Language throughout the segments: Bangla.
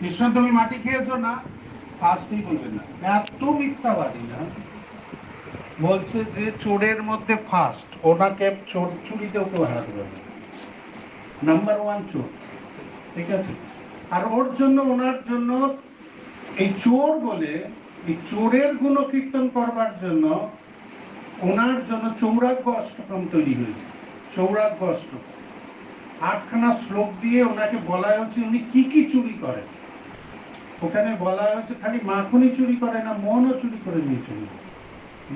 কৃষ্ণ তুমি মাটি খেয়েছো না, ফার্স্টেই বলবেন না। এত মিথ্যাবাদী না, বলছে যে চোরের মধ্যে ফার্স্ট, ওনাকে চুরিতেও কেউ হারাতে পারবে, নাম্বার ওয়ান চোর, ঠিক আছে। আর ওর জন্য, ওনার জন্য এই চোর বলে, এই চোরের গুণ কীর্তন করবার জন্য ওনার জন্য চৌরাগ্য অষ্টকম তৈরি হয়েছে। চৌরাগ্য অষ্টকম 8খানা শ্লোক দিয়ে ওনাকে বলা হয়েছে উনি কি কি চুরি করেন। ওখানে বলা হয়েছে খালি মাখনই চুরি করে না, মনও চুরি করে নিয়ে চুরি,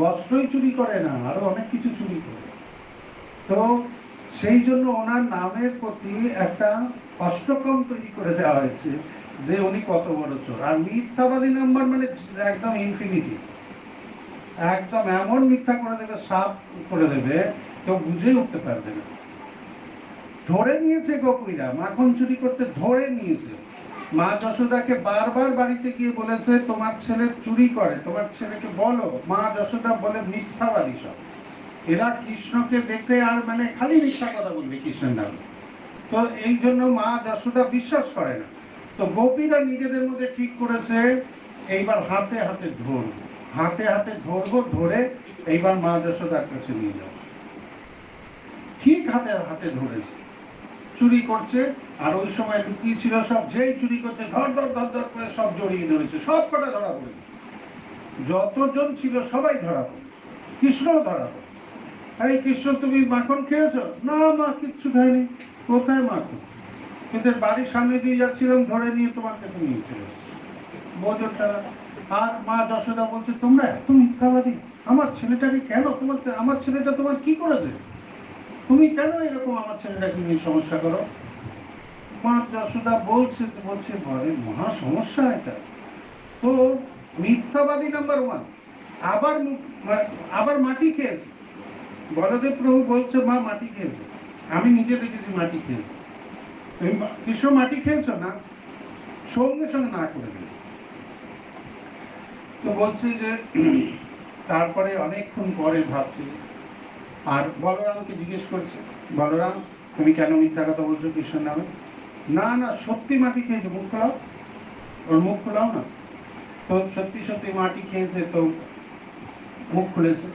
বস্ত্রই চুরি করে না, আরো অনেক কিছু চুরি করে। তো সেই জন্য ওনার নামের প্রতি একটা অষ্টকম তৈরি করে দেওয়া হয়েছে যে উনি কত বড় চোর। আর মিথ্যাবাদী নাম্বার মানে একদম ইনফিনিটি, একদম এমন মিথ্যা করে দেবে, সাপ করে দেবে, কেউ বুঝে উঠতে পারবে না। ধরে নিয়েছে গোপীরা মাখন চুরি করতে, ধরে নিয়েছে। মা যশোদাকে বারবার বাড়িতে গিয়ে বলেছে তোমার ছেলে চুরি করে, তোমার ছেলেকে বলো। মা যশোদা বলে মিথ্যাবাদী সব, এরা কৃষ্ণকে দেখে আর মানে খালি মিথ্যা কথা বলবে কৃষ্ণের নামে। তো এই জন্য মা যশোদা বিশ্বাস করে না। তো গোপীরা নিজেদের মধ্যে ঠিক করেছে এইবার হাতে হাতে ধরবো, হাতে হাতে ধরবো, ধরে এইবার মা যশোদার কাছে নিয়ে যাবো। ঠিক হাতে হাতে ধরেছে, চুরি করছে। আর ওই সময় লুকিয়ে ছিল সব, যেই চুরি করছে ধর ধর ধর ধর করে সব জড়িয়ে ধরেছে, সব কটা ধরা পড়েছে, যতজন ছিল সবাই ধরা পড়েছে, কৃষ্ণও ধরা পড়ে। এই কৃষ্ণ তুমি মাখন খেয়েছো? না মা কিচ্ছু খাইনি। কোথায় মাখন? কিন্তু বাড়ির সামনে দিয়ে যাচ্ছিলাম, ধরে নিয়ে তোমার কাছে নিয়ে চলে এসেছি, বোঝোটা। আর মা যশোদা বলছে তোমরা এত মিথ্যাবাদী, আমার ছেলেটাকে কেন তোমার, আমার ছেলেটা তোমার কি করেছে, তুমি কেন এরকম আমার ছেলেটাকে নিয়ে সমস্যা করো? মা যশোদা বলছে বলে মহা সমস্যা এটা। তো মিথ্যাবাদী নাম্বার ওয়ান। আবার আবার মাটি খেয়েছে, বলদেব প্রভু বলছে মা মাটি খেয়েছে, আমি নিজে দেখেছি মাটি খেয়েছে। তুমি কৃষ্ণ মাটি খেয়েছো না, সঙ্গে সঙ্গে না করে দিল। তো বলছি যে তারপরে অনেকক্ষণ পরে ভাবছি, আর বলরামকে জিজ্ঞেস করছে, বলরাম তুমি কেন মিথ্যা কথা বলছো কৃষ্ণের নামে? না না সত্যি মাটি খেয়েছে, মুখ খোলাও। ওর মুখ খোলাও না। তো সত্যি সত্যি মাটি খেয়েছে, তো মুখ খুলেছে।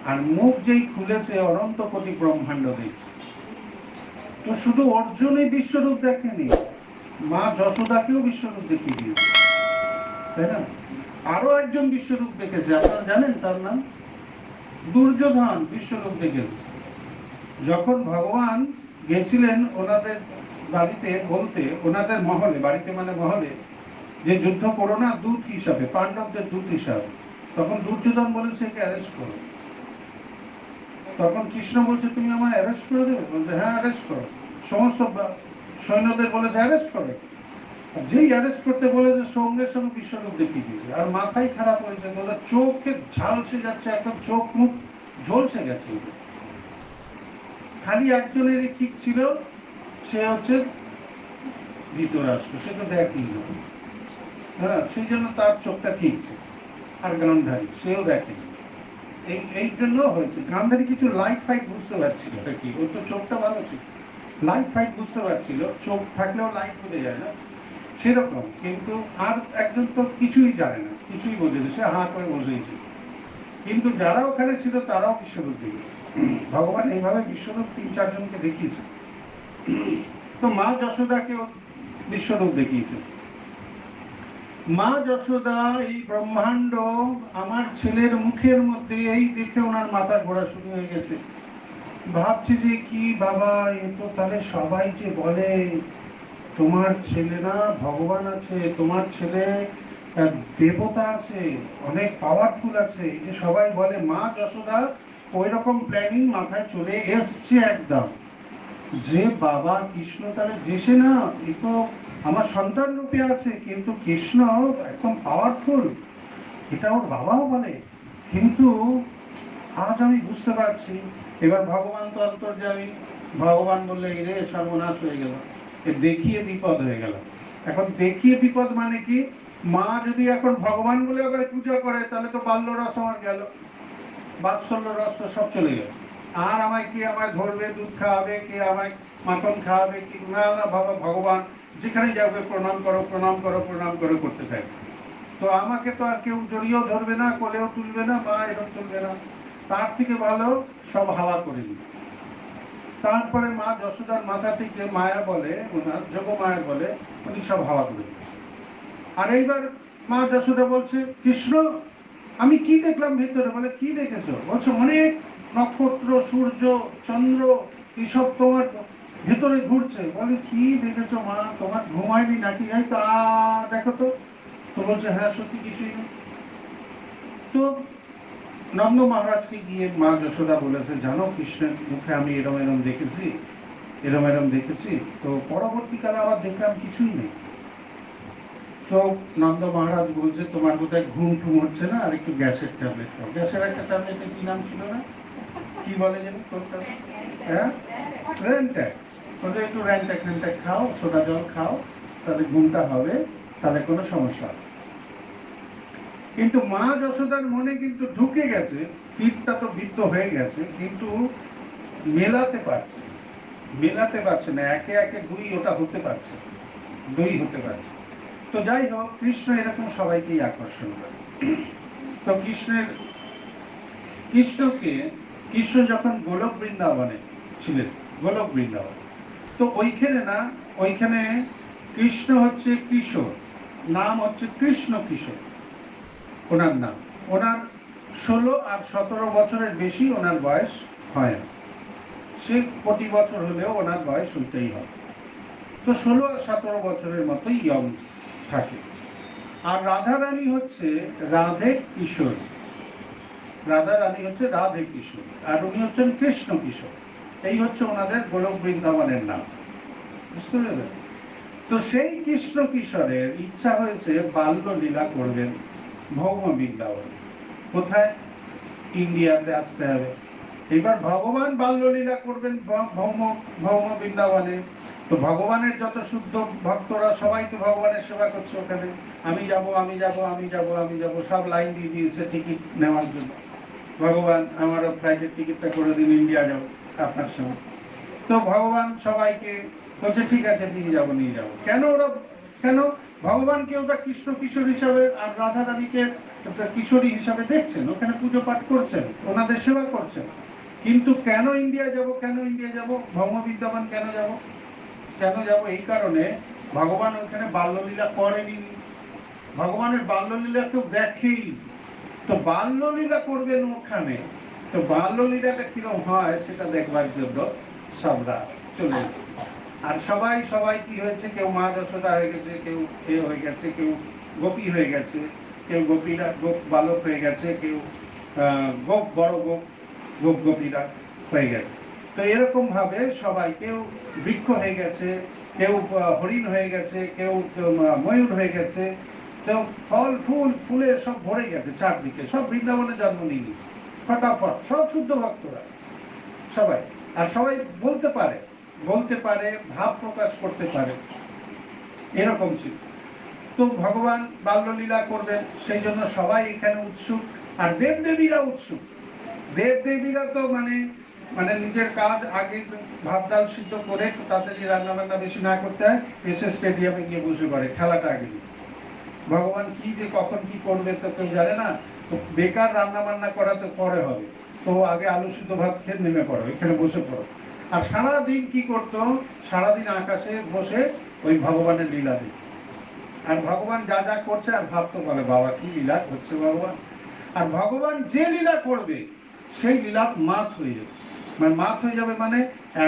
আর মুখ যেই খুলেছে অনন্ত কোটি ব্রহ্মাণ্ড দেখছে। তো শুধু অর্জুনই বিশ্বরূপ দেখেনি, মা যশোদাকেও বিশ্বরূপ দেখিয়ে দিয়েছে, তাই না? আরো একজন বিশ্বরূপ দেখেছে, আপনারা জানেন তার নাম? দুর্যোধন বিশ্বরূপ দেখেছে। যখন ভগবান গেছিলেন ওনাদের বাড়িতে বলতে, ওনাদের মহলে, বাড়িতে মানে মহলে, যে যুদ্ধ করো না দূত হিসাবে, পাণ্ডবদের দূত হিসাবে, তখন দুর্যোধন বলেছে একে অ্যারেস্ট করো। তখন কৃষ্ণ বলছে তুমি আমায় অ্যারেস্ট করে দেবে? বলছে হ্যাঁ অ্যারেস্ট করো। সমস্ত সৈন্যদের বলেছে অ্যারেস্ট করে। যেই অ্যারেস্ট করতে বলেছে সঙ্গে সঙ্গে বিশ্বরূপ দেখিয়ে দিয়েছে। আর মাথায় খারাপ হয়েছে, ওদের চোখে ঝালসে যাচ্ছে, একদম চোখ মুখ ঝলসে গেছে। খালি একজনেরই ঠিক ছিল, সে হচ্ছে ধৃতরাষ্ট্র, সে তো দেখেনি। হ্যাঁ, সেই জন্য তার চোখটা ঠিক ছিল। আর গান্ধারী সেও দেখেনি, এই জন্য হয়েছে। গান্ধারী কিছু লাইট ফাইট বুঝতে পারছিল কি, ওর তো চোখটা ভালো ছিল, লাইট ফাইট বুঝতে পারছিল, চোখ থাকলেও লাইট বোঝা যায় না সেরকম। কিন্তু আর একজন তো কিছুই জানে না, কিছুই বোঝে না, সে হাঁ করে বসেছিল। কিন্তু যারা ওখানে ছিল তারাও বিশ্বরূপ দেখেছে। ভগবান এইভাবে বিশ্বরূপ 3-4 জনকে দেখিয়েছে। তো মা যশোদাকেও বিশ্বরূপ দেখিয়েছে। মা যশোদা এই ব্রহ্মাণ্ড আমার ছেলের মুখের মধ্যে, এই দেখে ওনার মাথা ঘোরা শুরু হয়ে গেছে। ভাবছি যে কি বাবা, এ তো তাহলে সবাই যে বলে তোমার ছেলে না ভগবান আছে, তোমার ছেলে দেবতা আছে, অনেক পাওয়ারফুল আছে, এই যে সবাই বলে, মা যশোদা ওই রকম প্ল্যানিং মাথায় চলে এসছে একদম, যে বাবা কৃষ্ণ তাহলে যেসে না, এ তো আমার সন্তান রূপে আছে, কিন্তু কৃষ্ণ একদম পাওয়ারফুল, এটা ওর বাবাও বলে। কিন্তু আজ আমি বুঝতে পারছি। এবার ভগবান তো অন্তর্যামী, ভগবান বললে রে সর্বনাশ হয়ে গেল, দেখিয়ে বিপদ হয়ে গেল। এখন দেখিয়ে বিপদ মানে কি, মা যদি এখন ভগবান বলে আবার পূজা করে, তাহলে তো বাল্য রস আমার গেল, বাৎসল্য রস তো সব চলে গেল। আর আমায় কি আমায় ধরবে, দুধ খাওয়াবে, কে আমায় মাখন খাওয়াবে, কি না না বাবা ভগবান যেখানে যাবে প্রণাম করো প্রণাম করো প্রণাম করো করতে থাকে। তো আমাকে তো আর কেউ জড়িয়েও ধরবে না, কোলেও তুলবে না, মা এরকম তুলবে না, তার থেকে ভালো সব হাওয়া করে নিই। তারপরে মা যশোদার মাথা থেকে মায়া বলে, ওনার যোগমায়া বলে, উনি সব হাওয়া করে দিন। আর এইবার মা যশোদা বলছে, কৃষ্ণ আমি কি দেখলাম ভিতরে? বলে কি দেখেছো? বলছে অনেক নক্ষত্র, সূর্য, চন্দ্র এসব তোমার ভেতরে ঘুরছে। বলে কি দেখেছো মা, তোমার ঘুমায়নি নাকি? এই তো দেখো তো। তো বলছে হ্যাঁ সত্যি কিছুই না। তো নন্দ মহারাজকে গিয়ে মা যশোদা বলেছে, জানো কৃষ্ণের মুখে আমি এরম এরম দেখেছি, এরম এরম দেখেছি। তো পরবর্তীকালে আবার দেখলাম কিছুই নেই। তো নন্দ মহারাজ বলছে, তোমার বোধহয় ঘুম টুম হচ্ছে না, আর একটু গ্যাসের ট্যাবলেট খাও। গ্যাসের একটা ট্যাবলেটের কি নাম ছিল না, কি বলে যেন কোনটা? হ্যাঁ, র্যান্ট্যাক। বলছে একটু র্যান্ট্যাক র্যান্ট্যাক খাও, সোডা জল খাও, তাহলে ঘুমটা হবে, তাহলে কোনো সমস্যা হবে। কিন্তু মা যশোদার মনে কিন্তু ঢুকে গেছে, পিঠটা তো বৃদ্ধ হয়ে গেছে, কিন্তু মেলাতে পারছে, মেলাতে পারছে না, একে একে দুই ওটা হতে পারছে, দুই হতে পারছে। তো যাই হোক, কৃষ্ণ এরকম সবাইকেই আকর্ষণ করে। তো কৃষ্ণকে কৃষ্ণ যখন গোলক বৃন্দাবনে ছিলেন, গোলক বৃন্দাবন, তো ওইখানে কৃষ্ণ হচ্ছে কিশোর, নাম হচ্ছে কৃষ্ণ কিশোর ওনার নাম। ওনার 16 আর 17 বছরের বেশি ওনার বয়স হয় না। সে কোটি বছর হলেও ওনার বয়স হইতেই হয়। তো 16 আর 17 বছরের মতোই ইয়ং থাকে। আর রাধা রানী হচ্ছে রাধে কিশোর, রাধা রানী হচ্ছে রাধে কিশোর, আর উনি হচ্ছেন কৃষ্ণ কিশোর। এই হচ্ছে ওনাদের গোলক বৃন্দাবনের নাম, বুঝতে পেরেছেন? তো সেই কৃষ্ণ কিশোরের ইচ্ছা হয়েছে বাল্য লীলা করবেন ভৌম বৃন্দাবনে। কোথায়? ইন্ডিয়াতে আসতে হবে। এবার ভগবান বাল্যলীলা করবেন ভৌম ভৌম বৃন্দাবনে। তো ভগবানের যত শুদ্ধ ভক্তরা সবাই তো ভগবানের সেবা করছে ওখানে। আমি যাব আমি যাব আমি যাব আমি যাব, সব লাইন দিয়ে দিয়েছে টিকিট নেওয়ার জন্য। ভগবান আমারও ফ্লাইটের টিকিটটা করে দিন, ইন্ডিয়া যাব আপনার সঙ্গে। তো ভগবান সবাইকে বলছে ঠিক আছে নিয়ে যাব নিয়ে যাব। কেন ভগবানকে ওটা কৃষ্ণ কিশোর হিসাবে আর রাধা রানীকে কিশোরী হিসাবে দেখছেন, ওখানে পুজো পাঠ করছেন, ওনাদের সেবা করছেন। কিন্তু কেন ইন্ডিয়া যাব, কেন ইন্ডিয়া যাব, ভৌম বৃন্দাবন কেন যাব? কেন যাব? এই কারণে ভগবান ওখানে বাল্যলীলা করেনি, ভগবানের বাল্যলীলা কেউ দেখেই। তো বাল্যলীলা করবেন ওখানে, তো বাল্যলীলাটা কিরকম হয় সেটা দেখবার জন্য সবরা চলে এসেছে। আর সবাই কি হয়েছে, কেউ মা যশোদা হয়ে গেছে, কেউ এ হয়ে গেছে, কেউ গোপী হয়ে গেছে, কেউ গোপীরা গোপ বালক হয়ে গেছে, কেউ গোপ বড় গোপ গোপ গোপীরা হয়ে গেছে। তো এরকম ভাবে সবাই, কেউ বৃক্ষ হয়ে গেছে, কেউ হরিণ হয়ে গেছে, কেউ ময়ূর হয়ে গেছে, কেউ ফল ফুল ফুলে সব ভরে গেছে চারদিকে, সব বৃন্দাবনে জন্ম নিয়ে নিচ্ছে ফটাফট, সব শুদ্ধ ভক্তরা সবাই। আর সবাই বলতে পারে ভাব প্রকাশ করতে পারে, এরকম ছিল। তো ভগবান বাল্যলীলা করবেন, সেই জন্য সবাই এখানে উৎসুক। আর দেবদেবীরা উৎসুক। দেবদেবীরা তো মানে মানে নিজের কাজ আগে ভাত ডাল সিদ্ধ করে তাড়াতাড়ি রান্না বান্না বেশি না করতে হয়, এসে স্টেডিয়ামে গিয়ে বসে পড়ে খেলাটা আগে। ভগবান কি যে কখন কি করবে তো কেউ জানে না। তো বেকার রান্না বান্না করা তো পরে হবে, তো আগে আলু সিদ্ধ ভাত খেয়ে নেমে পড়ো, এখানে বসে পড়ো। আর সারাদিন কি করতো, সারাদিন আকাশে বসে ওই ভগবানের লীলা দেখে। আর ভগবান যা যা করছে আর ভাবতো, বলে বাবা কি লীলা করছে ভগবান। আর ভগবান যে লীলা করবে সেই লীলা মাত হয়ে যাবে, মানে মাত হয়ে যাবে মানে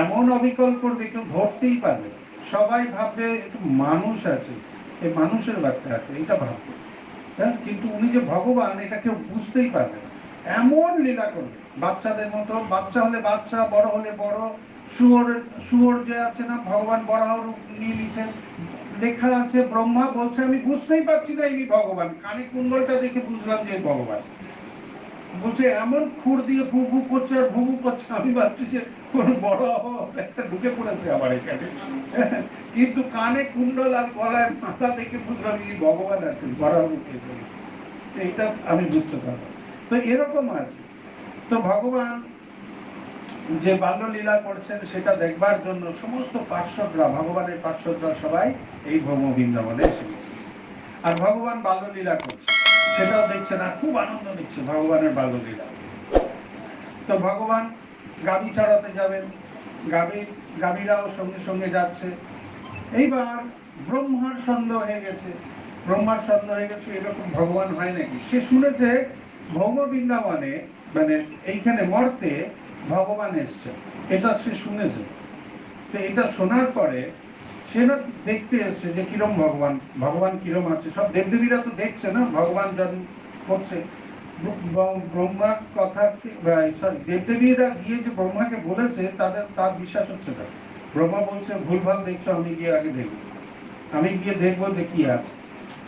এমন অবিকল করবে কেউ ধরতেই পারবে। সবাই ভাববে একটু মানুষ আছে, এই মানুষের বাচ্চা আছে, এটা ভাববে। হ্যাঁ, কিন্তু উনি যে ভগবান এটা কেউ বুঝতেই পারবে না। এমন লীলা করবে বাচ্চাদের মতো, বাচ্চা হলে বাচ্চা, বড় হলে বড়। শুয়োর যে আছে না, ভগবান বরাহ রূপ নিয়ে নিছেন। লেখা আছে ব্রহ্মা বলছে আমি বুঝতেই পারছি না ইনি ভগবান, কানে কুণ্ডলটা দেখে বুঝলাম যে ভগবান। বলছে এমন খুর দিয়ে ভু ভু করছে আর ভু ভু করছে, আমি ভাবছি যে কোন বড় একটা ঢুকে পড়েছে আমার এখানে। কিন্তু কানে কুণ্ডল আর গলায় মাথা দেখে বুঝলাম ইনি ভগবান আছেন, বড় রূপে। এইটা আমি বুঝতে পারলাম। তো এরকম আছে। তো ভগবান যে বাল্যলীলা করছেন সেটা দেখবার জন্য সমস্ত পার্শ্বদরা, ভগবানের পার্শ্বদরা সবাই এই ভ্রম বৃন্দাবনে এসে গেছে। আর ভগবান বাল্যলীলা করছে সেটাও দেখছেন আর খুব আনন্দ নিচ্ছে ভগবানের বাল্যলীলা। তো ভগবান গাভী চড়াতে যাবেন, গাভীরাও সঙ্গে সঙ্গে যাচ্ছে। এইবার ব্রহ্মার সন্দেহ হয়ে গেছে, ব্রহ্মার সন্দেহ হয়ে গেছে এরকম ভগবান হয় নাকি। সে শুনেছে ভৌম বৃন্দাবনে মানে এইখানে মর্তে ভগবান এসছে, এটা সে শুনেছে। তো এটা শোনার পরে সে না দেখতে এসছে যে কিরম ভগবান, ভগবান কিরম আছে। সব দেবদেবীরা তো দেখছে না ভগবান জন্ম করছে। ব্রহ্মার কথা দেবদেবীরা গিয়ে যে ব্রহ্মাকে বলেছে তার বিশ্বাস হচ্ছে না। ব্রহ্মা বলছে ভুলভাল দেখছো, আমি গিয়ে আগে দেখবো, আমি গিয়ে দেখবো যে কি আছে।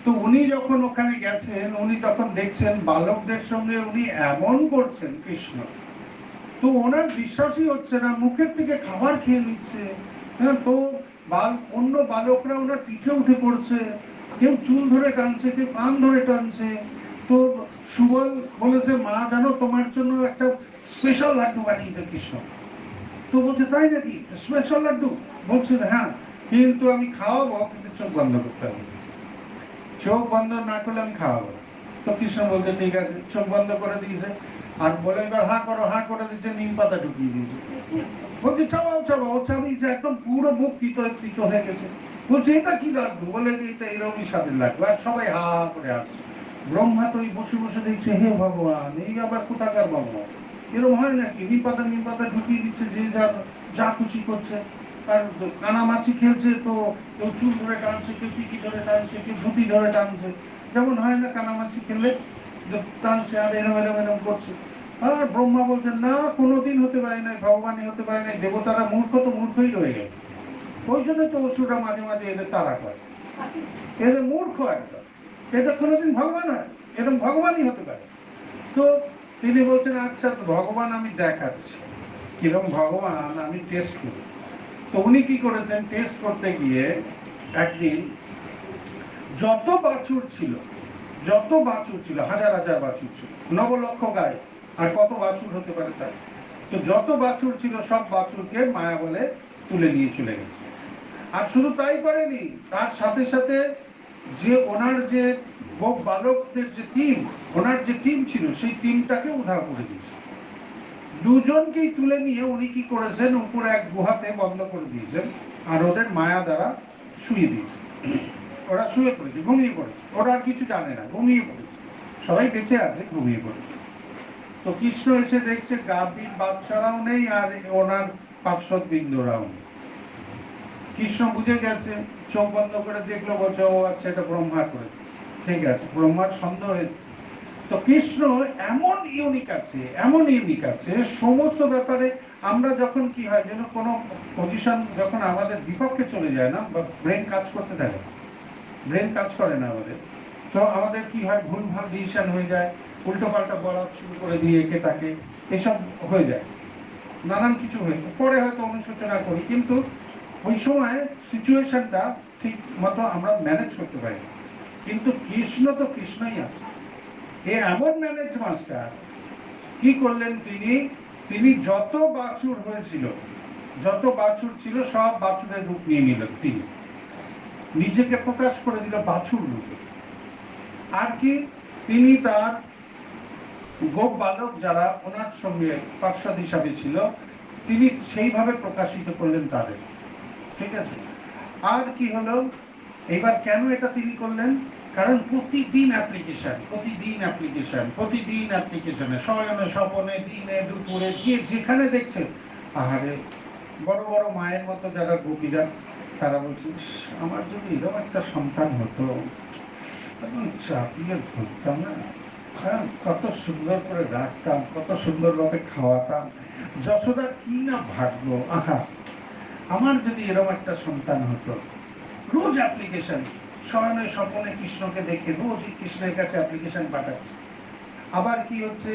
তো উনি যখন ওখানে গেছেন, উনি তখন দেখছেন বালকদের সঙ্গে উনি এমন করছেন কৃষ্ণ, তো ওনার বিশ্বাসই হচ্ছে না। মুখের থেকে খাবার খেয়ে নিচ্ছে, হ্যাঁ। তো অন্য বালকরা ওনার পিঠে উঠে পড়ছে, কেউ চুল ধরে টানছে, কেউ কান ধরে টানছে। তো সুবল বলেছে মা জানো তোমার জন্য একটা স্পেশাল লাড্ডু বানিয়েছে কৃষ্ণ। তো বলছে তাই নাকি, স্পেশাল লাড্ডু? বলছে হ্যাঁ, কিন্তু আমি খাওয়াবো, কিন্তু চোখ বন্ধ করতে হবে, চোখ বন্ধ না করলে আমি খাওয়াবো। তো কৃষ্ণ বলছে ঠিক আছে, চোখ বন্ধ করে দিয়েছে। আর বলে এবার হাঁ করো, হাঁ করে দিচ্ছে, নিম পাতা ঢুকিয়ে দিয়েছে। বলছে চাবাও চাবাও, চাবিয়েছে, একদম পুরো মুখ পিত হয়ে গেছে। বলছে এটা কি লাগবে? বলে যে এটা এরকমই স্বাদের লাগবে। আর সবাই হা হা করে আসছে। ব্রহ্মা তো বসে বসে দেখছে, হে ভগবান, এই আবার কোথাকার ভগবান, এরকম হয় নাকি? নিম পাতা ঢুকিয়ে দিচ্ছে, যে যা খুশি করছে। আর কানামাছি খেলছে, তো কেউ চুল ধরে টানছে, কেউ পিকি ধরে টানছে, কেউ ধুতি ধরে টানছে, যেমন হয় না কানামাছি খেললে টানছে, আর এরম এরম এরম করছে। আর ব্রহ্মা বলছেন না, কোনোদিন হতে পারে না, ভগবানই হতে পারে না, দেবতারা মূর্খ তো মূর্খই রয়ে গেল। ওই জন্য তো অসুররা মাঝে মাঝে এদের তাড়া করে, এদের মূর্খ একদম, এটা কোনোদিন ভগবান হয়? এরকম ভগবানই হতে পারে। তো তিনি বলছেন আচ্ছা, তো ভগবান আমি দেখাচ্ছি কিরম ভগবান, আমি টেস্ট করি। তো উনি কি করেছেন, টেস্ট করতে গিয়ে একদিন যত বাছুর ছিল, হাজার হাজার বাছুর ছিল, নবলক্ষ গায়ে, আর কত বাছুর হতে পারে তার। তো যত বাছুর ছিল সব বাছুরকে মায়া বলে তুলে নিয়ে চলে গেছে। আর শুধু তাই করেনি, তার সাথে সাথে যে ওনার যে বালকদের যে টিম, ওনার যে টিম ছিল সেই টিমটাকে উদ্ধার করে দিয়েছে। দুজনকেই তুলে নিয়ে উনি কি করেছেন, উপরে এক গুহাতে বন্ধ করে দিয়েছেন, আর ওদের মায়া দ্বারা শুয়ে দিয়েছেন। ওরা শুয়ে পড়েছে, ঘুমিয়ে পড়েছে, ওরা আর কিছু জানে না, ঘুমিয়ে পড়েছে, সবাই বেঁচে আছে, ঘুমিয়ে পড়েছে। তো কৃষ্ণ এসে দেখছে গাভীর বাচ্চারাও নেই, আর ওনার পার্শ্বদ বিন্দুরাও নেই। কৃষ্ণ বুঝে গেছে, চোখ বন্ধ করে দেখলো, বলছে ও আচ্ছা, এটা ব্রহ্মা করেছে, ঠিক আছে, ব্রহ্মার সন্দেহ হয়েছে। তো কৃষ্ণ এমন ইউনিক আছে, এমন ইউনিক আছে সমস্ত ব্যাপারে। আমরা যখন কি হয় যেন কোনো পজিশন যখন আমাদের বিপক্ষে চলে যায় না, বা ব্রেন কাজ করতে থাকে, ব্রেন কাজ করে না আমাদের, তো আমাদের কি হয়, ভুল ভাল ডিসিশন হয়ে যায়, উল্টো পাল্টা বলা শুরু করে দিয়ে একে তাকে, এসব হয়ে যায়, নানান কিছু হয়ে যায়। পরে হয়তো অনুশোচনা করি, কিন্তু ওই সময় সিচুয়েশনটা ঠিক মতো আমরা ম্যানেজ করতে পারি। কিন্তু কৃষ্ণ তো কৃষ্ণই আছে, এ এমন ম্যানেজ মাস্টার। কি করলেন তিনি, তিনি যত বাছুর হয়েছিল, যত বাছুর ছিল সব বাছুরের রূপ নিয়ে নিলেন, তিনি নিজেকে প্রকাশ করে দিল বাছুর রূপে। আর কি, তিনি তার গোপ বালক যারা ওনার সঙ্গে পার্শ্বদ হিসাবে ছিল, তিনি সেইভাবে প্রকাশিত করলেন তাদের, ঠিক আছে। আর কি হলো, এবার কেন এটা তিনি করলেন, কারণ প্রতিদিন অ্যাপ্লিকেশন, প্রতিদিন অ্যাপ্লিকেশনে, শয়নে স্বপনে, দিনে দুপুরে, যে যেখানে দেখছেন, আহারে বড় বড় মায়ের মতো যারা গোপীরা, তারা বলছে আমার যদি এরকম একটা সন্তান হতো, চাপিয়ে ধরতাম না, হ্যাঁ, কত সুন্দর করে রাখতাম, কত সুন্দরভাবে খাওয়াতাম, যশোদা কি না ভাগ্য, আহা আমার যদি এরকম একটা সন্তান হতো। রোজ অ্যাপ্লিকেশন, শয়নে স্বপনে কৃষ্ণকে দেখে রোজই কৃষ্ণের কাছে অ্যাপ্লিকেশন পাঠাচ্ছে। আবার কি হচ্ছে,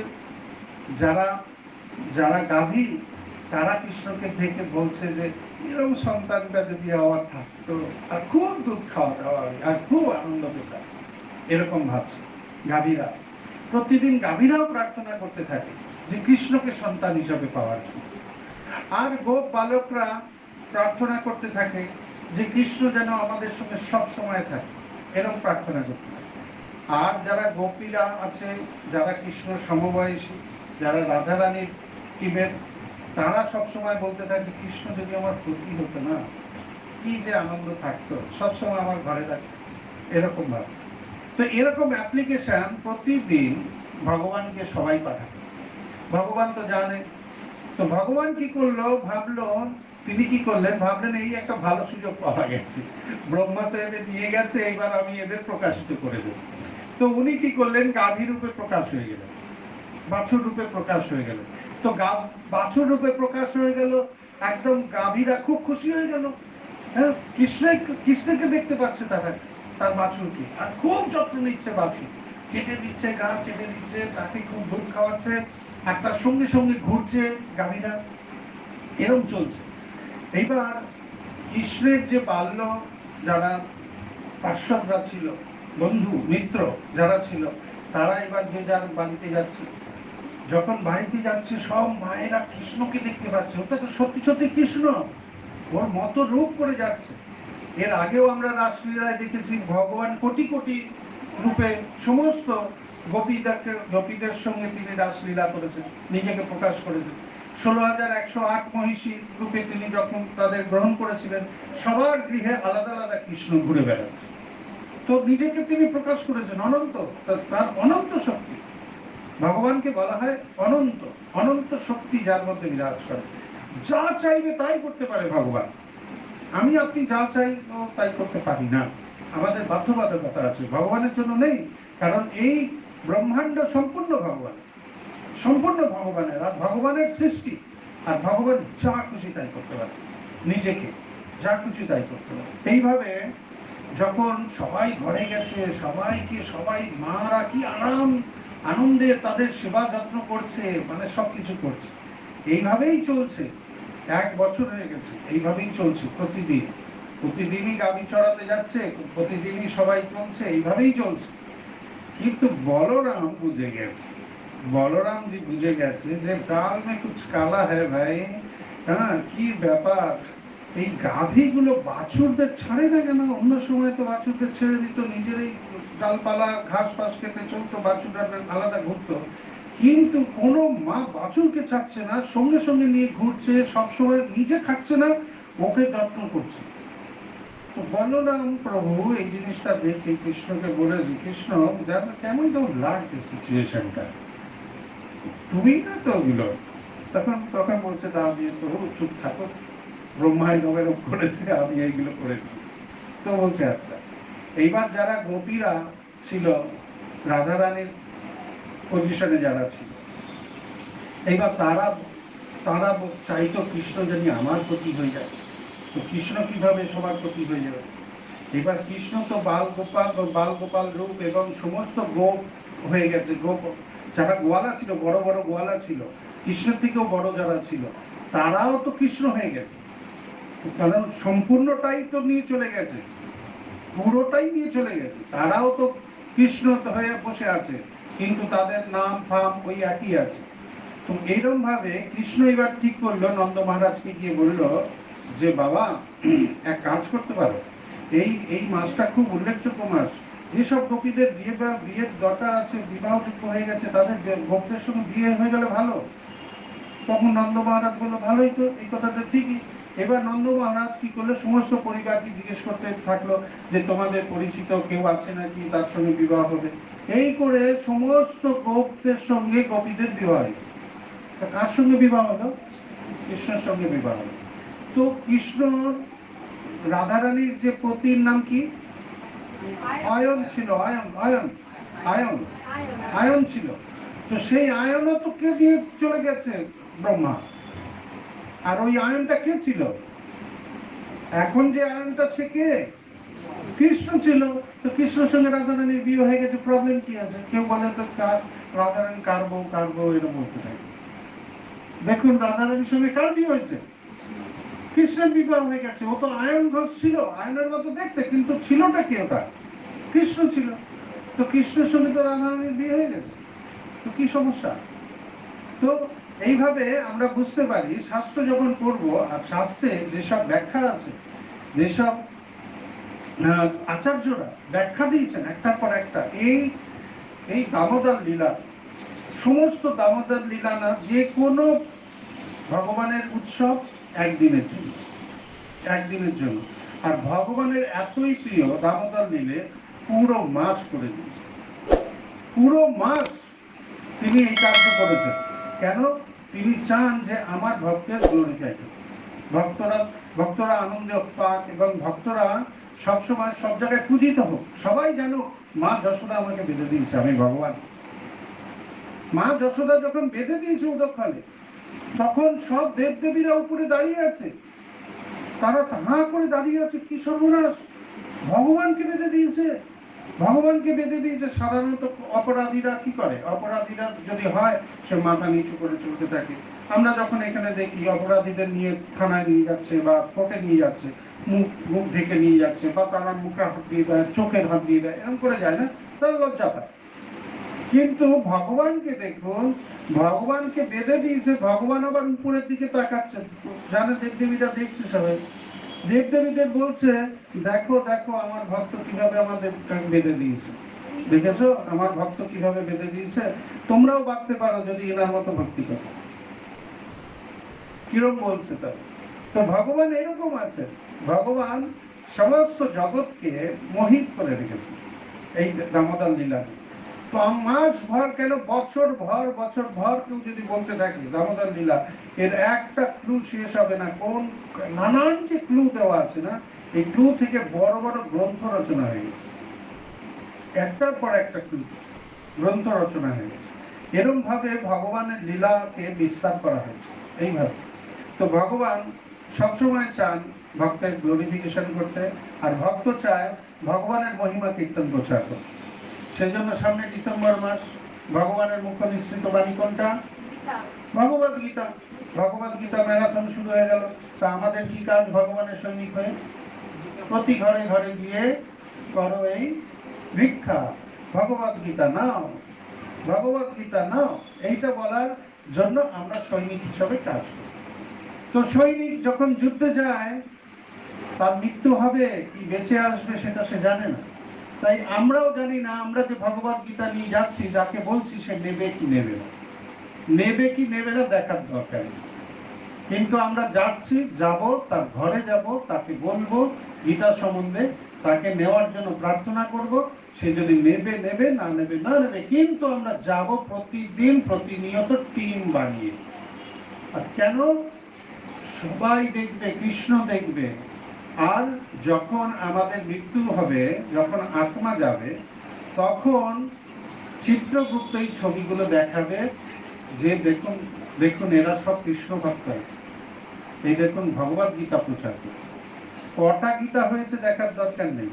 যারা যারা গাভী, তারা কৃষ্ণকে দেখে বলছে যে এরকম সন্তানটা যদি আমার থাকতো, আর খুব দুধ খাওয়াতে হবে, আর খুব আনন্দ পেতাম, এরকম ভাবছে গাভীরা। প্রতিদিন গাভীরাও প্রার্থনা করতে থাকে যে কৃষ্ণকে সন্তান হিসাবে পাওয়ার জন্য। আর গোপ বালকরা প্রার্থনা করতে থাকে যে কৃষ্ণ যেন আমাদের সঙ্গে সব সময় থাকে, এরকম প্রার্থনা করতে থাকে। আর যারা গোপীরা আছে, যারা কৃষ্ণ সমবয়সী, যারা রাধারানীর টিমের, তারা সবসময় বলতে থাকে কৃষ্ণ যদি আমার প্রতি হতো না, কি যে আনন্দ থাকতো, সবসময় আমার ঘরে থাকতো, এরকম ভাবে। তো এরকম অ্যাপ্লিকেশন প্রতিদিন ভগবানকে সবাই পাঠাতো। ভগবান তো জানে, তো ভগবান কি করলো, ভাবলো, তিনি কি করলেন, ভাবলেন এই একটা ভালো সুযোগ পাওয়া গেছে, ব্রহ্মা তো এদের নিয়ে গেছে, এইবার আমি এদের প্রকাশিত করে দেব। তো উনি কি করলেন, গাভী রূপে প্রকাশ হয়ে গেলেন, বাছুর রূপে প্রকাশ হয়ে গেল। তো বাছুর রূপে প্রকাশ হয়ে গেল, একদম গাভীরা খুব খুশি হয়ে গেল। হ্যাঁ, কৃষ্ণকে দেখতে পাচ্ছে তারা, তার বাছুরকে, আর খুব যত্ন নিচ্ছে বাছুর, চেটে দিচ্ছে, গা চেটে দিচ্ছে, তাকে খুব দুধ খাওয়াচ্ছে, আর তার সঙ্গে সঙ্গে ঘুরছে গাভীরা, এরম চলছে। এইবার কৃষ্ণের যে বাল্য যারা পার্শ্বদরা ছিল, বন্ধু মিত্র যারা ছিল, তারা এবার যে যার বাড়িতে যাচ্ছে। যখন বাড়িতে যাচ্ছে সব মায়েরা কৃষ্ণকে দেখতে পাচ্ছে, ওটা তো সত্যি সত্যি কৃষ্ণ, ওর মতো রূপ করে যাচ্ছে। এর আগেও আমরা রাসলীলায় দেখেছি ভগবান কোটি কোটি রূপে সমস্ত গোপীদের সঙ্গে তিনি রাসলীলা করেছেন, নিজেকে প্রকাশ করেছেন। 16,108 মহিষী রূপে তিনি যখন তাদের গ্রহণ করেছিলেন, সবার গৃহে আলাদা আলাদা কৃষ্ণ ঘুরে বেড়াচ্ছে। তো নিজেকে তিনি প্রকাশ করেছেন অনন্ত, তার অনন্ত শক্তি। ভগবানকে বলা হয় অনন্ত, অনন্ত শক্তি যার মধ্যে বিরাজ করে, যা চাইবে তাই করতে পারে ভগবান। আমি আপনি যা চাই তাই করতে পারি না, আমাদের বাধ্যবাধকতা আছে, ভগবানের জন্য নেই। কারণ এই ব্রহ্মাণ্ড সম্পূর্ণ ভগবান, সম্পূর্ণ ভগবানের, আর ভগবানের সৃষ্টি, আর ভগবান যা খুশি তাই করতে পারে, নিজেকে যা খুশি তাই করতে পারে। এইভাবে যখন সবাই ঘরে গেছে, সবাই মারা কি আনন্দে তাদের সেবা যত্ন করছে, মানে সবকিছু করছে। এইভাবেই চলছে, 1 বছর হয়ে গেছে, এইভাবেই চলছে। প্রতিদিনই গাভী চড়াতে যাচ্ছে, প্রতিদিনই সবাই চলছে, এইভাবেই চলছে। কিন্তু বলরাম বুঝে গেছে, বলরাম জি বুঝে গেছে যে ডাল মে কুছ কালা হ্যায় ভাই। হ্যাঁ, কি ব্যাপার, এই গাভীগুলো বাছুরদের ছাড়ে না কেন? অন্য সময় তো বাছুরদের ছেড়ে দিত, নিজেরই ডালপালা ঘাস ফাস খেতে চলতো, বাছুররা আলাদা ঘুরতো। কিন্তু কোনো মা বাছুরকে ছাড়ছে না, সঙ্গে সঙ্গে নিয়ে ঘুরছে, সবসময় নিজে খাচ্ছে না, ওকে যত্ন করছে। তো বলরাম প্রভু এই জিনিসটা দেখে কৃষ্ণকে বলে, কৃষ্ণ জানো কেমন কেমন লাগছে সিচুয়েশনটা, তুমি না তো ওগুলো। তখন তখন বলছে, দাও দিয়ে প্রভু চুপ থাকো, ব্রহ্মায় নবেরূপ করেছে, আমি এইগুলো করে দিয়েছি। তো বলছে আচ্ছা। এইবার যারা গোপীরা ছিল, রাধারানীর পজিশনে যারা ছিল, এইবার তারা তারা চাইতো কৃষ্ণ জানি আমার প্রতি হয়ে যায়। তো কৃষ্ণ কিভাবে সবার প্রতি হয়ে যাবে? এবার কৃষ্ণ তো বাল গোপাল রূপ এবং সমস্ত গোপ হয়ে গেছে। গোপ যারা গোয়ালা ছিল, বড় বড় গোয়ালা ছিল, কৃষ্ণের থেকেও বড় যারা ছিল, তারাও তো কৃষ্ণ হয়ে গেছে। কারণ সম্পূর্ণটাই তো নিয়ে চলে গেছে, পুরোটাই নিয়ে চলে গেছে, তারাও তো কৃষ্ণ হয়ে বসে আছে, কিন্তু তাদের নাম ফাম ওই একই আছে। তো এইরকম ভাবে কৃষ্ণ এবার ঠিক করলো, নন্দ মহারাজকে গিয়ে বলল যে বাবা, এক কাজ করতে পারো, এই এই মাসটা খুব উল্লেখযোগ্য মাস, যেসব গোপীদের বিয়ের দরকার আছে, বিবাহযোগ্য হয়ে গেছে, তাদের গোপদের সঙ্গে বিয়ে হয়ে গেলে ভালো। তখন নন্দ মহারাজ বললো ভালোই তো, এই কথাটা ঠিকই। এবার নন্দ মহারাজ কি করলো, সমস্ত পরিবারকে জিজ্ঞেস করতে থাকলো যে তোমাদের পরিচিত কেউ আছে নাকি তার সঙ্গে বিবাহ হবে। এই করে সমস্ত গোপদের সঙ্গে গোপীদের বিবাহ হলো। কার সঙ্গে বিবাহ হলো? কৃষ্ণের সঙ্গে বিবাহ হলো। তো কৃষ্ণ রাধারানীর যে পতির নাম কি? আয়ন ছিল, আয়ন আয়ন ছিল। তো সেই আয়নও তো কে দিয়ে চলে গেছে? ব্রহ্মা। আর ওই আয়নটা কে ছিল? এখন যে আয়নটা সে কে? কৃষ্ণ ছিল। তো কৃষ্ণের সঙ্গে রাধারানীর বিয়ে হয়ে গেছে, প্রবলেম কি আছে? কেউ বলে তো রাধারানী কার বউ এরকম বলতে থাকে। দেখুন রাধারানীর সঙ্গে কার বিয়ে হয়েছে? কৃষ্ণের বিবাহ হয়ে গেছে। ও তো আয়ন ঘোষ ছিল, আয়নের মতো দেখতে, কিন্তু ছিলটা কি? ওটা কৃষ্ণ ছিল। তো কৃষ্ণের সঙ্গে তো রাধারানীর বিয়ে হয়ে গেছে, তো কি সমস্যা? তো এইভাবে আমরা বুঝতে পারি শাস্ত্র যখন পড়বো, আর শাস্ত্রে যেসব ব্যাখ্যা আছে, যেসব আচার্যরা ব্যাখ্যা দিয়েছেন একটার পর একটা, এই এই দামোদর লীলা, সমস্ত দামোদর লীলা না যে কোনো ভগবানের উৎসব একদিনের জন্য, একদিনের জন্য। আর ভগবানের এতই প্রিয় দামোদর লীলে পুরো মাস করে দিয়েছে, পুরো মাস তিনি এই কাজটা করেছেন। কেন? তিনি চান যে আমার ভক্তের গ্লোরিফাই হোক, ভক্তরা ভক্তরা আনন্দে পাক, এবং ভক্তরা সবসময় সব জায়গায় পূজিত হোক। সবাই জানো মা যশোদা আমাকে বেঁধে দিয়েছে, আমি ভগবান। মা যশোদা যখন বেঁধে দিয়েছে উদকখানে, তখন সব দেবদেবীরা উপরে দাঁড়িয়ে আছে, তারা হাঁ করে দাঁড়িয়ে আছে, কি সর্বনাশ, ভগবানকে বেঁধে দিয়েছে, ভগবানকে বেঁধে দিয়েছে। সাধারণত অপরাধীরা কি করে? অপরাধীরা যদি হয় সে মাথা নিচু করে চলতে থাকে। আমরা যখন এখানে দেখি অপরাধীদের নিয়ে থানায় নিয়ে যাচ্ছে বা কোর্টে নিয়ে যাচ্ছে, মুখ মুখ ঢেকে নিয়ে যাচ্ছে, বা তারা মুখে হাত দিয়ে দেয়, চোখের হাত দিয়ে দেয়, এরকম করে যায় না, তারা লজ্জা পায়। কিন্তু ভগবানকে দেখুন, ভগবানকে বেঁধে দিয়েছে, ভগবান আবার উপরের দিকে তাকাচ্ছে, জানে দেবদেবীরা দেখছে সবাই, দেবদেবীদের বলছে দেখো দেখো আমার ভক্ত কিভাবে আমাদের বেঁধে দিয়েছে, দেখেছো আমার ভক্ত কিভাবে বেঁধে দিয়েছে, তোমরাও বাঁধতে পারো যদি এনার মতো ভক্তি করো। কিরম বলছে তার? তো ভগবান এরকম আছে, ভগবান সমস্ত জগৎকে মোহিত করে রেখেছে এই দামোদর লীলা। তো মাস ভর কেন, বছর ভর কেউ যদি বলতে থাকে দামোদর লীলা, এর একটা ক্লু শেষ হবে না। কোন নানান যে ক্লু দেওয়া আছে না, এই ক্লু থেকে বড় বড় গ্রন্থ রচনা হয়ে গেছে, একটার পর একটা ক্লু গ্রন্থ রচনা হয়ে গেছে। এরকম ভাবে ভগবানের লীলাকে বিস্তার করা হয়েছে এইভাবে। তো ভগবান সবসময় চান ভক্তের গ্লোরিফিকেশন করতে, আর ভক্ত চায় ভগবানের মহিমা কীর্তন প্রচার করতে। সেই জন্য সামনে ডিসেম্বর মাস, ভগবানের মুখ্য নিঃসৃত বাণী কোনটা? ভগবদ গীতা। ভগবদ গীতা ম্যারাথন শুরু হয়ে গেল। তা আমাদের কি কাজ ভগবানের সৈনিক হয়ে? প্রতি ঘরে ঘরে গিয়ে করো এই ভিক্ষা, ভগবদ গীতা নাও, ভগবদ গীতা নাও, এইটা বলার জন্য আমরা সৈনিক হিসাবে কাজ করি। তো সৈনিক যখন যুদ্ধে যায়, তার মৃত্যু হবে কি বেঁচে আসবে সেটা সে জানে না। তাই আমরাও জানি না আমরা যে ভগবদ গীতা নিয়ে যাচ্ছি, যাকে বলছি সে নেবে কি নেবে না, নেবে কি নেবে না দেখার দরকার নেই। কিন্তু আমরা যাচ্ছি, যাব, তার ঘরে যাব, তাকে বলবো গীতা সম্বন্ধে, তাকে নেওয়ার জন্য প্রার্থনা করব। সে যদি নেবে নেবে, না নেবে না নেবে, কিন্তু আমরা যাব প্রতিদিন, প্রতিনিয়ত টিম বানিয়ে। আর কেন? সবাই দেখবে, কৃষ্ণ দেখবে। আর যখন আমাদের মৃত্যু হবে, যখন আত্মা যাবে, তখন চিত্রগুপ্ত এই ছবিগুলো দেখাবে যে দেখুন দেখুন এরা সব কৃষ্ণ ভক্ত, এই দেখুন ভগবদ গীতা প্রচার করছে। কটা গীতা হয়েছে দেখার দরকার নেই,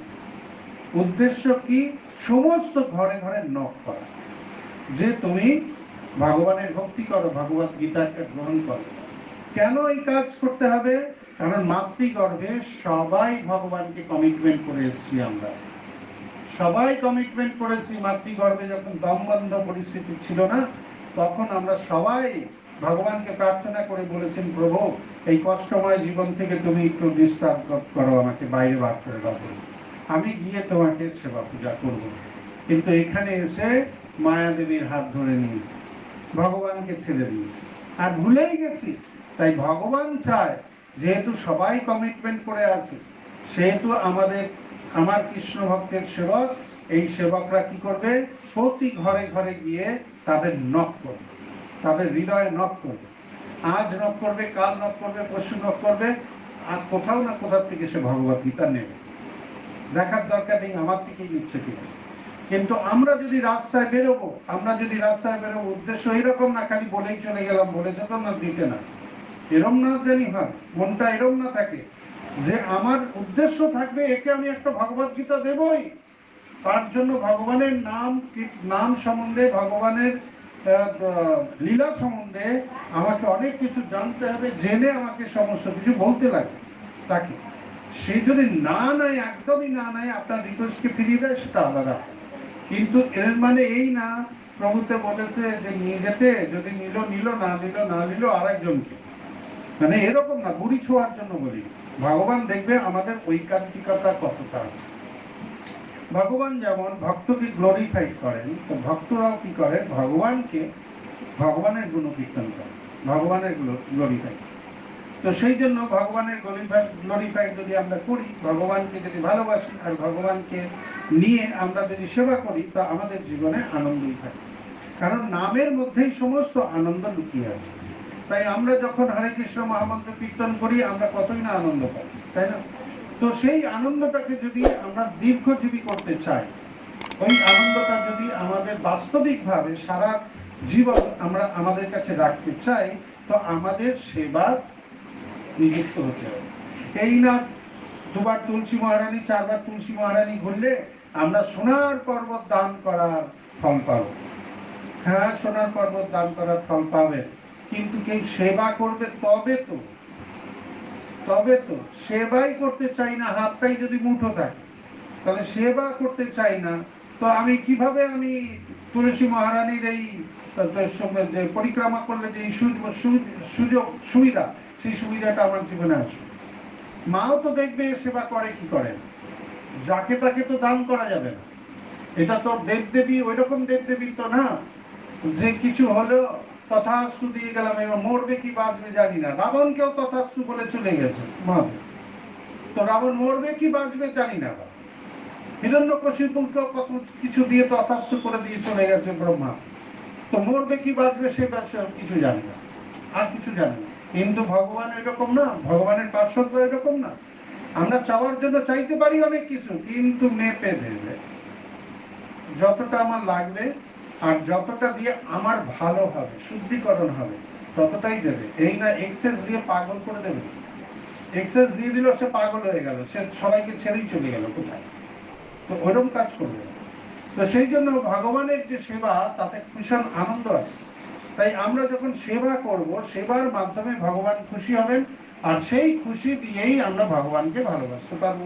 উদ্দেশ্য কি? সমস্ত ঘরে ঘরে নক করা, যে তুমি ভগবানের ভক্তি করো, ভগবদ গীতাকে গ্রহণ করো। কেন এই কাজ করতে হবে? কারণ মাতৃগর্ভে সবাই ভগবানকে কমিটমেন্ট করে এসেছি, আমরা সবাই কমিটমেন্ট করেছি। মাতৃগর্ভে যখন দমবন্ধ পরিস্থিতি ছিল না, তখন আমরা সবাই ভগবানকে প্রার্থনা করে বলেছেন, প্রভু এই কষ্টময় জীবন থেকে তুমি একটু নিস্তার করো, আমাকে বাইরে বার করে দাও, আমি গিয়ে তোমাকে সেবা পূজা করব। কিন্তু এখানে এসে মায়াদেবীর হাত ধরে নিয়েছি, ভগবানকে ছেড়ে দিয়েছি আর ভুলেই গেছি। তাই ভগবান চায় যেহেতু সবাই কমিটমেন্ট করে আছে, সেহেতু আমার কৃষ্ণ ভক্তের সেবক, এই সেবকরা কি করবে? প্রতি ঘরে ঘরে গিয়ে তাদের নক করবে, তাদের হৃদয়ে নক করবে। আজ নক করবে, কাল নক করবে, পরশু নক করবে, আর কোথাও না কোথাও থেকে সে ভগবদ গীতা নেবে। দেখার দরকার নেই আমার থেকেই নিচ্ছে কিনা। কিন্তু আমরা যদি রাস্তায় বেরোবো, উদ্দেশ্য এইরকম না খালি বলেই চলে গেলাম, বলে যেত না দিতে না, এরম না জানি হয়, মনটা এরম না থাকে যে আমার উদ্দেশ্য থাকবে একে আমি একটা ভগবদ গীতা দেবই। তার জন্য ভগবানের নাম সম্বন্ধে, ভগবানের লীলা সম্বন্ধে আমাকে অনেক কিছু জানতে হবে, জেনে আমাকে সমস্ত কিছু বলতে লাগে তাকে। সে যদি না নেয়, একদমই না নেয়, আপনার রিকোয়েস্টকে ফিরিয়ে দেয়, সেটা আলাদা। কিন্তু এর মানে এই না প্রভুতে বলেছে যে নিয়ে যেতে, যদি নিল নিল, না নিল না নিল আরেকজনকে, মানে এরকম না বুড়ি ছোঁয়ার জন্য বলি। ভগবান দেখবে আমাদের ঐকান্তিকতা কতটা আছে। ভগবান যেমন ভক্তকে গ্লোরিফাই করেন, তো ভক্তরাও কি করে ভগবানকে, ভগবানের গুণকীর্তন করে, ভগবানের গ্লোরিফাই। তো সেই জন্য ভগবানের গ্লোরিফাই যদি আমরা করি, ভগবানকে যদি ভালোবাসি আর ভগবানকে নিয়ে আমরা যদি সেবা করি, তো আমাদের জীবনে আনন্দই থাকে। কারণ নামের মধ্যেই সমস্ত আনন্দ লুকিয়ে আছে। তাই আমরা যখন হরে কৃষ্ণ মহামন্ত্র কীর্তন করি, আমরা কতই না আনন্দ পাই, তাই না? তো সেই আনন্দটাকে যদি আমরা দীর্ঘজীবী করতে চাই, ওই আনন্দটা যদি আমাদের বাস্তবিকভাবে সারা জীবন আমরা আমাদের কাছে রাখতে চাই, তো আমাদের সেবা নিযুক্ত হতে হবে। এই না দুবার তুলসী মহারানী, চারবার তুলসী মহারানী ঘুরলে আমরা সোনার পর্বত দান করার ফল পাবো। হ্যাঁ, সোনার পর্বত দান করার ফল পাবে, কিন্তু কেউ সেবা করবে তবে তো সেবাই করতে চাই না, হাতটাই যদি মুঠো থাকে, তাহলে সেবা করতে চাই না, তো আমি কিভাবে আমি তুলসী মহারানীর এই যে পরিক্রমা করলে যে সুযোগ সুবিধা, সেই সুবিধাটা আমার জীবনে আসবে? মাও তো দেখবে সেবা করে কি করে, যাকে তাকে তো দান করা যাবে না। এটা তো দেবদেবী, ওই রকম দেবদেবী তো না যে কিছু হলো তথাস্তু দিয়ে গেলাম, এবার মরবে কি বাঁচবে জানি না। রাবণকেও তথাস্তু বলে চলে গেছে মা, তো রাবণ মরবে কি বাঁচবে জানি না। হিরণ্যকশিপুকেও কত কিছু দিয়ে তথাস্তু করে দিয়ে চলে গেছে ব্রহ্মা, তো মরবে কি বাঁচবে সে কিছু জানি না, আর কিছু জানি না। কিন্তু ভগবান এরকম না, ভগবানের পার্শ্বদ এরকম না। আমরা চাওয়ার জন্য চাইতে পারি অনেক কিছু, কিন্তু মেপে দেবে যতটা আমার লাগবে আর যতটা দিয়ে আমার ভালো হবে, শুদ্ধিকরণ হবে, ততটাই দেবে। এই না এক্সেস দিয়ে পাগল করে দেবে। এক্সেস দিয়ে দিল, সে পাগল হয়ে গেল, সে সবাইকে ছেড়েই চলে গেল কোথায়, তো ওরকম কাজ করবে। তো সেই জন্য ভগবানের যে সেবা, তাতে ভীষণ আনন্দ আছে। তাই আমরা যখন সেবা করব, সেবার মাধ্যমে ভগবান খুশি হবেন, আর সেই খুশি দিয়েই আমরা ভগবানকে ভালোবাসতে পারবো,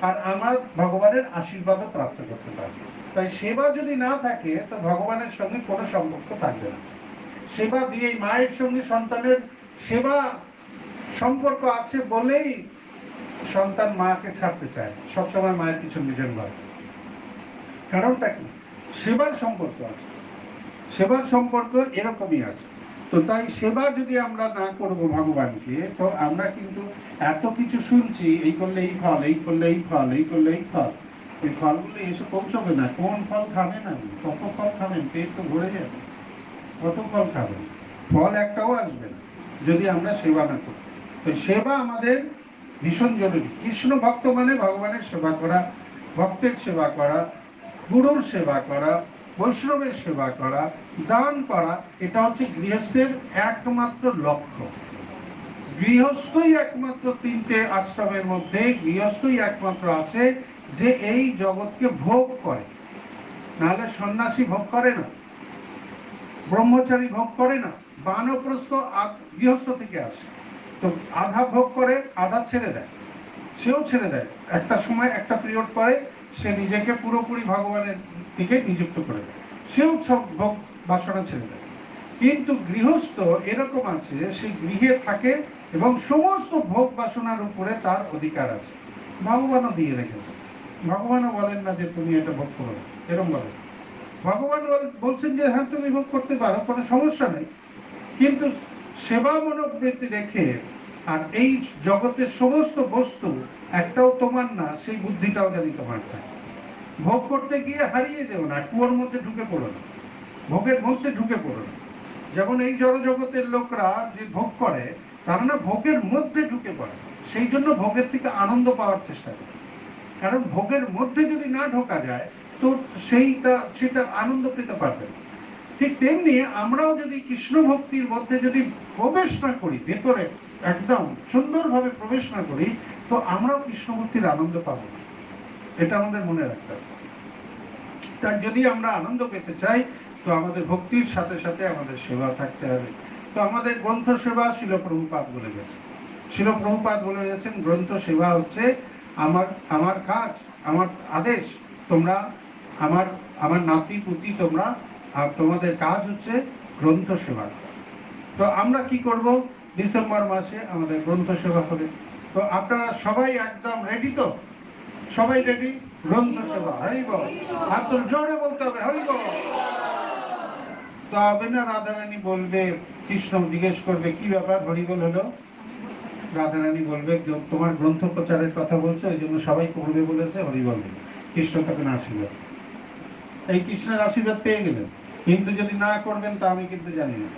আর আমার ভগবানের আশীর্বাদও প্রাপ্ত করতে পারবো। তাই সেবা যদি না থাকে, তো ভগবানের সঙ্গে কোনো সম্পর্ক থাকবে না। সেবা দিয়েই, মায়ের সঙ্গে সন্তানের সেবা সম্পর্ক আছে বলেই সন্তান মাকে ছাড়তে চায়, সবসময় মায়ের পিছন পিছন ঘরে। কারণটা কি? সেবার সম্পর্ক আছে, সেবার সম্পর্ক এরকমই আছে। তো তাই সেবা যদি আমরা না করবো ভগবানকে, তো আমরা কিন্তু এত কিছু শুনছি, এই করলে এই ফল, এই করলে এই ফল, এই করলে এই ফল, এই ফলগুলো এসে পৌঁছবে না। কোন ফল খাবেন আপনি? কত ফল খাবেন? পেট তো ভরে যাবে, কত ফল খাবেন? ফল একটাও আসবে না যদি আমরা সেবা না করি। তো সেবা আমাদের ভীষণ জরুরি। কৃষ্ণ ভক্ত মানে ভগবানের সেবা করা, ভক্তের সেবা করা, গুরুর সেবা করা, বৈষ্ণবের সেবা করা, দান করা, এটা হচ্ছে গৃহস্থের একমাত্র লক্ষ্য। গৃহস্থই একমাত্র, তিনটে আশ্রমের মধ্যে গৃহস্থই একমাত্র আছে যে এই জগৎকে ভোগ করে। নাহলে সন্ন্যাসী ভোগ করে না, ব্রহ্মচারী ভোগ করে না, বানপ্রস্থ গৃহস্থ থেকে আসে। তো আধা ভোগ করে, আধা ছেড়ে দেয়, সেও ছেড়ে দেয়। একটা সময়, একটা পিরিয়ড পরে সে নিজেকে পুরোপুরি ভগবানের দিকে নিযুক্ত করে দেয়, সেও সব ভোগ বাসনা ছেড়ে দেয়। কিন্তু গৃহস্থ এরকম আছে, সে গৃহে থাকে এবং সমস্ত ভোগ বাসনার উপরে তার অধিকার আছে। ভগবানও দিয়ে রেখেছে, ভগবানও বলেন না যে তুমি এটা ভোগ করো, এরকম বলেন। ভগবান বলছেন যে হ্যাঁ তুমি ভোগ করতে পারো, কোনো সমস্যা নেই, কিন্তু সেবা মনোবৃত্তি রেখে। আর এই জগতের সমস্ত বস্তু একটাও তোমার না, সেই বুদ্ধিটাও জানি তোমার থাকে। ভোগ করতে গিয়ে হারিয়ে যেও না, কুয়োর মধ্যে ঢুকে পড়ো না, ভোগের মধ্যে ঢুকে পড়ো না। যেমন এই জড়জগতের লোকরা যে ভোগ করে, তারা না ভোগের মধ্যে ঢুকে পড়ে, সেই জন্য ভোগের থেকে আনন্দ পাওয়ার চেষ্টা করে। কারণ ভোগের মধ্যে যদি না ঢোকা যায়, তো সেটা আনন্দ পেতে পারবে না। ঠিক তেমনি আমরাও যদি কৃষ্ণ ভক্তির মধ্যে যদি প্রবেশ না করি, ভেতরে একদম সুন্দরভাবে প্রবেশ না করি, তো আমরাও কৃষ্ণ ভক্তির আনন্দ পাবো না। এটা আমাদের মনে রাখতে হবে। তাই যদি আমরা আনন্দ পেতে চাই, তো আমাদের ভক্তির সাথে সাথে আমাদের সেবা থাকতে হবে। তো আমাদের গ্রন্থ সেবা শিল প্রভুপাদ বলে গেছে, শিল প্রভুপাদ বলে গেছেন গ্রন্থ সেবা হচ্ছে আমার কাজ, আমার আদেশ। তোমরা আমার নাতি পুতি তোমরা আর তোমাদের কাজ হচ্ছে গ্রন্থ সেবা। তো আমরা কি করব, ডিসেম্বর মাসে আমাদের গ্রন্থ সেবা হবে। তো আপনারা সবাই একদম রেডি তো? সবাই রেডি? গ্রন্থ সেবা, হরি বল। আর তো জোরে বলতে হবে, হরি বল। তো না রাধারানী বলবে, কৃষ্ণ জিজ্ঞেস করবে কি ব্যাপার হরি বল হলো? রাধারানী বলবে তোমার গ্রন্থ প্রচারের কথা বলছে, ওই জন্য সবাই করবে বলেছে, হরি বল। কৃষ্ণ তখন আশীর্বাদ, এই কৃষ্ণের আশীর্বাদ পেয়ে গেলেন। কিন্তু যদি না করবেন তা আমি কিন্তু জানি না।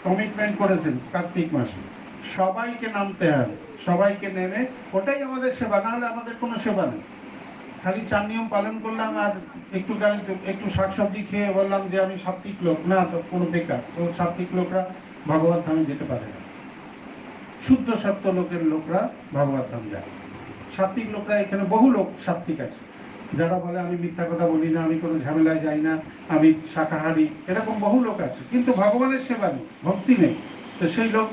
কমিটমেন্ট করেছেন কার্তিক মাসে সবাইকে নামতে হবে, সবাইকে নেমে, ওটাই আমাদের সেবা, না হলে আমাদের কোনো সেবা নেই। খালি 4 নিয়ম পালন করলাম আর একটু শাকসবজি খেয়ে বললাম যে আমি সাত্বিক লোক, না, তো কোনো বেকার। তো সাত্বিক লোকরা ভগবত ধামে যেতে পারে না। শুদ্ধ সত্য লোকরা ভগবত ধাম যায়। সাত্বিক লোকরা, এখানে বহু লোক সাত্বিক আছে যারা বলে আমি মিথ্যা কথা বলি না, আমি কোনো ঝামেলায় যাই না, আমি শাকাহারী, এরকম বহু লোক আছে, কিন্তু ভগবানের সেবা নেই, ভক্তি নেই। তো সেই লোক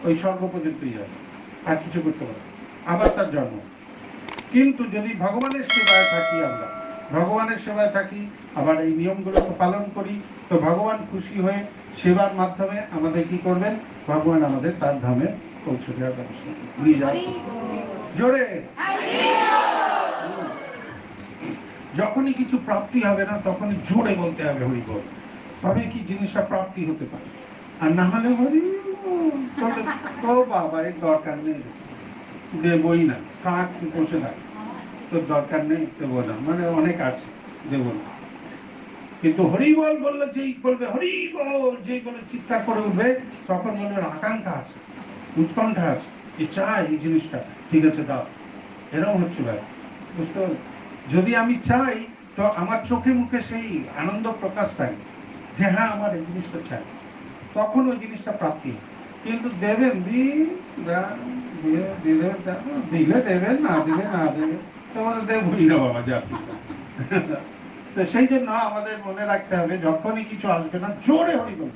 ওই স্বর্গ পর্যন্তই যাবে, আর কিছু করতে পারে, আবার তার জন্ম। কিন্তু যদি ভগবানের সেবায় থাকি, আমরা ভগবানের সেবায় থাকি, আবার এই নিয়মগুলোকে পালন করি, তো ভগবান খুশি হয়ে সেবার মাধ্যমে আমাদের কি করবেন, ভগবান আমাদের তার ধামে পৌঁছে দেওয়ার ব্যবস্থা নিয়ে যাবে। জোরে যখনই কিছু প্রাপ্তি হবে না, তখনই জোরে বলতে হবে হরি বল, তবে কি জিনিসটা প্রাপ্তি হতে পারে। আর না হলে হরি ও বাবা, এর দরকার নেই, দেবই না, কাক বসে থাকে, তোর দরকার নেই, দেবো না, মানে অনেক আছে, দেবো না। কিন্তু হরি বল বললে, যেই বলবে হরি বল, যেই বলে চিৎকার করে উঠবে, তখন মনে আকাঙ্ক্ষা আছে, উৎকণ্ঠা আছে, যে চাই এই জিনিসটা, ঠিক আছে দাও। এরকম হচ্ছে ভাই, বুঝতে পারলেন? যদি আমি চাই, তো আমার চোখে মুখে সেই আনন্দ প্রকাশ থাকে যে হ্যাঁ আমার এই জিনিসটা চাই, তখন ওই জিনিসটা প্রাপ্তি। কিন্তু দেবেন দিলে দেবেন, না দিলে না দেবেন, তোমাদের দেবই না বাবা, যা। তো সেই জন্য আমাদের মনে রাখতে হবে, যখনই কিছু আসবে না, জোরে হরি বল।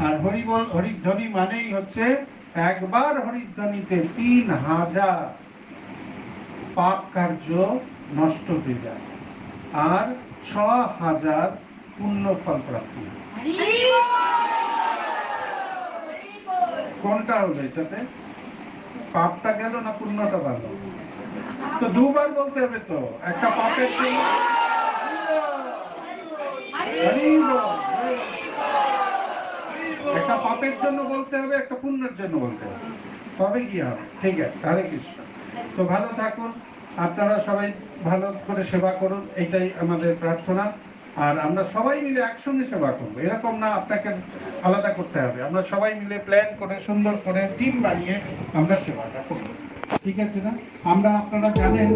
আর হরি বল, হরিধ্বনি মানেই হচ্ছে একবার হরিধ্বনিতে 3000 পাপ কার্য নষ্ট হয়ে যায়, আর 6000 পুণ্য ফল প্রাপ্তি। কোনটা হলো এটাতে? পাপটা গেল না পুণ্যটা ভালো? তো দুবার বলতে হবে তো, একটা পাপের জন্য, একটা পাপের জন্য বলতে হবে, একটা পুণ্যের জন্য বলতে হবে, তবে কি হবে। ঠিক আছে, হরে কৃষ্ণ। তো ভালো থাকুন, আপনারা সবাই ভালো করে সেবা করুন, এটাই আমাদের প্রার্থনা। আর আমরা সবাই মিলে একসঙ্গে সেবা করবো, এরকম না আপনাকে আলাদা করতে হবে, আমরা সবাই মিলে প্ল্যান করে সুন্দর করে টিম বানিয়ে আমরা সেবাটা করবো, ঠিক আছে না? আমরা, আপনারা জানেন